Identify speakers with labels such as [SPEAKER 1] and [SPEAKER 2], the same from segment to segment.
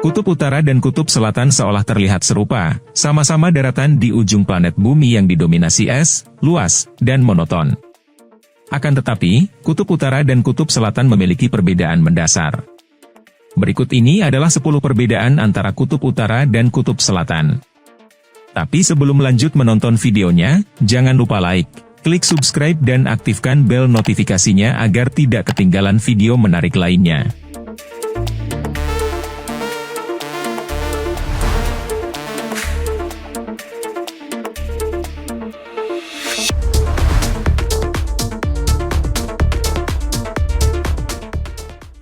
[SPEAKER 1] Kutub utara dan kutub selatan seolah terlihat serupa, sama-sama daratan di ujung planet bumi yang didominasi es, luas, dan monoton. Akan tetapi, kutub utara dan kutub selatan memiliki perbedaan mendasar. Berikut ini adalah 10 perbedaan antara kutub utara dan kutub selatan. Tapi sebelum lanjut menonton videonya, jangan lupa like, klik subscribe dan aktifkan bel notifikasinya agar tidak ketinggalan video menarik lainnya.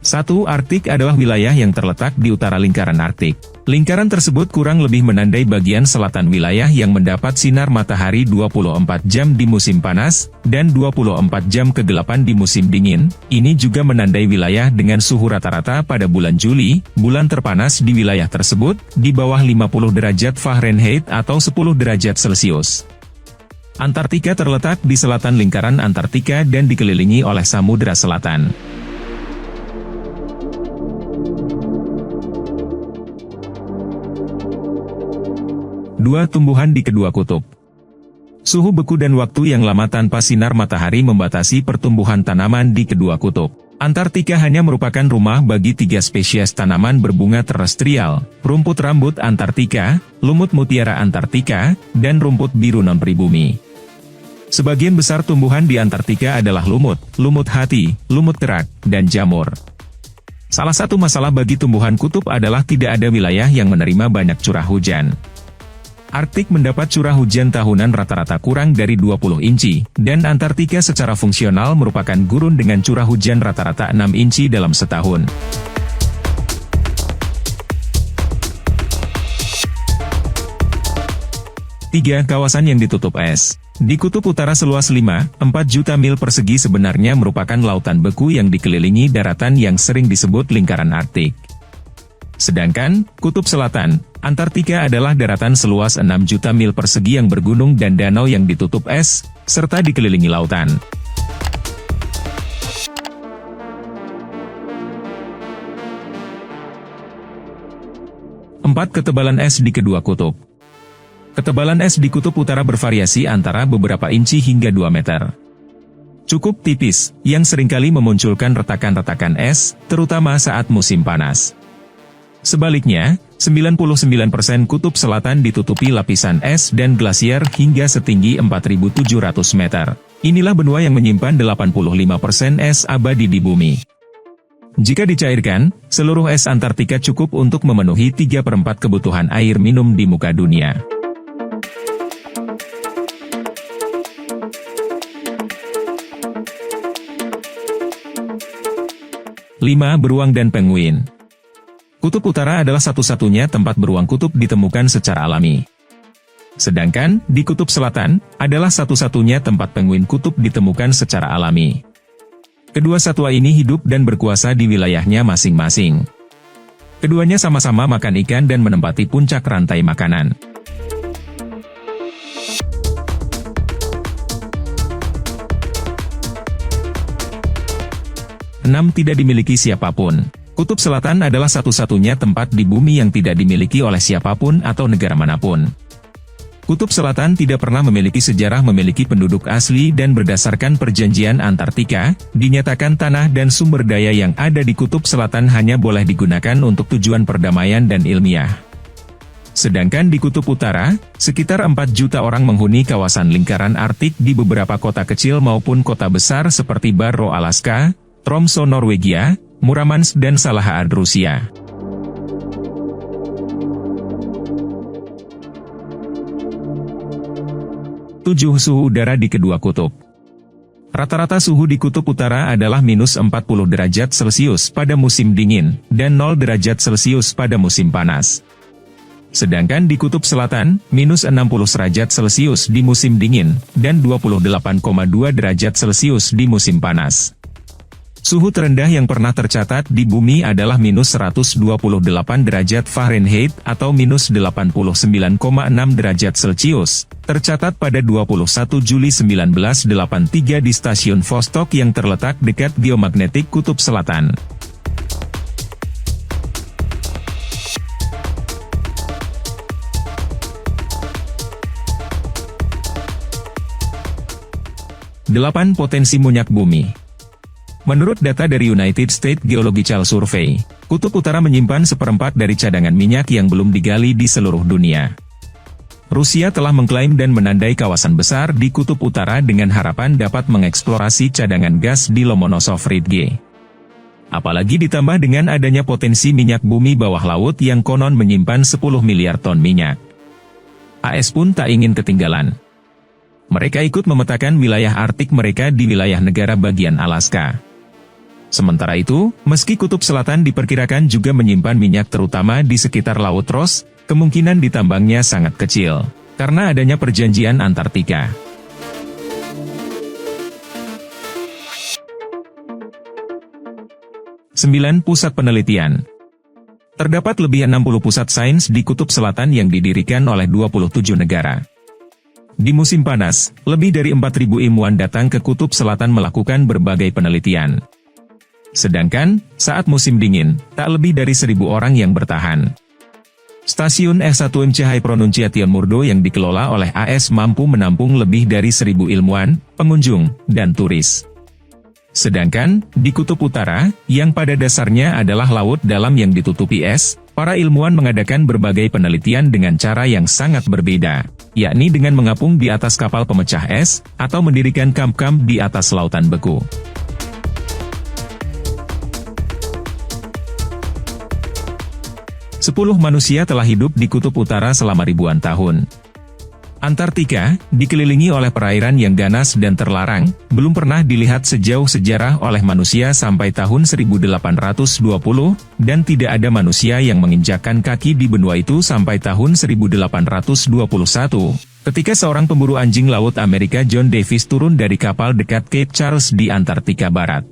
[SPEAKER 1] Satu, Arktik adalah wilayah yang terletak di utara lingkaran Arktik. Lingkaran tersebut kurang lebih menandai bagian selatan wilayah yang mendapat sinar matahari 24 jam di musim panas, dan 24 jam kegelapan di musim dingin. Ini juga menandai wilayah dengan suhu rata-rata pada bulan Juli, bulan terpanas di wilayah tersebut, di bawah 50 derajat Fahrenheit atau 10 derajat Celcius. Antartika terletak di selatan lingkaran Antartika dan dikelilingi oleh Samudra Selatan. 2. Tumbuhan di kedua kutub. Suhu beku dan waktu yang lama tanpa sinar matahari membatasi pertumbuhan tanaman di kedua kutub. Antartika hanya merupakan rumah bagi 3 spesies tanaman berbunga terestrial, rumput rambut Antartika, lumut mutiara Antartika, dan rumput biru non-pribumi. Sebagian besar tumbuhan di Antartika adalah lumut, lumut hati, lumut kerak, dan jamur. Salah satu masalah bagi tumbuhan kutub adalah tidak ada wilayah yang menerima banyak curah hujan. Arktik mendapat curah hujan tahunan rata-rata kurang dari 20 inci, dan Antartika secara fungsional merupakan gurun dengan curah hujan rata-rata 6 inci dalam setahun. Tiga, kawasan yang ditutup es. Di kutub utara seluas 5,4 juta mil persegi sebenarnya merupakan lautan beku yang dikelilingi daratan yang sering disebut lingkaran Arktik. Sedangkan, kutub selatan, Antartika adalah daratan seluas 6 juta mil persegi yang bergunung dan danau yang ditutup es, serta dikelilingi lautan. Empat, ketebalan es di kedua kutub. Ketebalan es di kutub utara bervariasi antara beberapa inci hingga 2 meter. Cukup tipis, yang seringkali memunculkan retakan-retakan es, terutama saat musim panas. Sebaliknya, 99% kutub selatan ditutupi lapisan es dan glasier hingga setinggi 4.700 meter. Inilah benua yang menyimpan 85% es abadi di bumi. Jika dicairkan, seluruh es Antartika cukup untuk memenuhi 3/4 kebutuhan air minum di muka dunia. Lima, beruang dan penguin. Kutub utara adalah satu-satunya tempat beruang kutub ditemukan secara alami. Sedangkan, di kutub selatan, adalah satu-satunya tempat penguin kutub ditemukan secara alami. Kedua satwa ini hidup dan berkuasa di wilayahnya masing-masing. Keduanya sama-sama makan ikan dan menempati puncak rantai makanan. 6. Tidak dimiliki siapapun. Kutub selatan adalah satu-satunya tempat di bumi yang tidak dimiliki oleh siapapun atau negara manapun. Kutub selatan tidak pernah memiliki sejarah memiliki penduduk asli dan berdasarkan perjanjian Antartika, dinyatakan tanah dan sumber daya yang ada di kutub selatan hanya boleh digunakan untuk tujuan perdamaian dan ilmiah. Sedangkan di kutub utara, sekitar 4 juta orang menghuni kawasan lingkaran Arktik di beberapa kota kecil maupun kota besar seperti Barrow, Alaska, Tromsø, Norwegia, Murmansk dan Salahat, Rusia. 7. Suhu udara di kedua kutub. Rata-rata suhu di kutub utara adalah -40 derajat Celcius pada musim dingin, dan 0 derajat Celcius pada musim panas. Sedangkan di kutub selatan, -60 derajat Celcius di musim dingin, dan 28,2 derajat Celcius di musim panas. Suhu terendah yang pernah tercatat di bumi adalah -128 derajat Fahrenheit atau -89,6 derajat Celcius, tercatat pada 21 Juli 1983 di stasiun Vostok yang terletak dekat geomagnetik kutub selatan. 8 potensi minyak bumi. Menurut data dari United States Geological Survey, Kutub Utara menyimpan seperempat dari cadangan minyak yang belum digali di seluruh dunia. Rusia telah mengklaim dan menandai kawasan besar di Kutub Utara dengan harapan dapat mengeksplorasi cadangan gas di Lomonosov Ridge. Apalagi ditambah dengan adanya potensi minyak bumi bawah laut yang konon menyimpan 10 miliar ton minyak. AS pun tak ingin ketinggalan. Mereka ikut memetakan wilayah Arktik mereka di wilayah negara bagian Alaska. Sementara itu, meski Kutub Selatan diperkirakan juga menyimpan minyak terutama di sekitar Laut Ross, kemungkinan ditambangnya sangat kecil, karena adanya perjanjian Antartika. Sembilan Pusat Penelitian. Terdapat lebih 60 pusat sains di Kutub Selatan yang didirikan oleh 27 negara. Di musim panas, lebih dari 4.000 ilmuwan datang ke Kutub Selatan melakukan berbagai penelitian. Sedangkan, saat musim dingin, tak lebih dari 1.000 orang yang bertahan. Stasiun S1MC High Pronunciation Murdo yang dikelola oleh AS mampu menampung lebih dari 1.000 ilmuwan, pengunjung, dan turis. Sedangkan, di Kutub Utara, yang pada dasarnya adalah laut dalam yang ditutupi es, para ilmuwan mengadakan berbagai penelitian dengan cara yang sangat berbeda, yakni dengan mengapung di atas kapal pemecah es, atau mendirikan kamp-kamp di atas lautan beku. 10 manusia telah hidup di Kutub Utara selama ribuan tahun. Antartika, dikelilingi oleh perairan yang ganas dan terlarang, belum pernah dilihat sejauh sejarah oleh manusia sampai tahun 1820, dan tidak ada manusia yang menginjakkan kaki di benua itu sampai tahun 1821, ketika seorang pemburu anjing laut Amerika John Davis turun dari kapal dekat Cape Charles di Antartika Barat.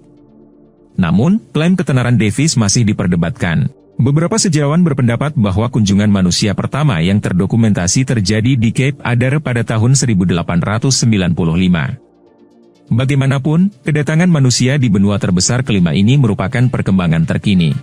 [SPEAKER 1] Namun, klaim ketenaran Davis masih diperdebatkan. Beberapa sejarawan berpendapat bahwa kunjungan manusia pertama yang terdokumentasi terjadi di Cape Adare pada tahun 1895. Bagaimanapun, kedatangan manusia di benua terbesar kelima ini merupakan perkembangan terkini.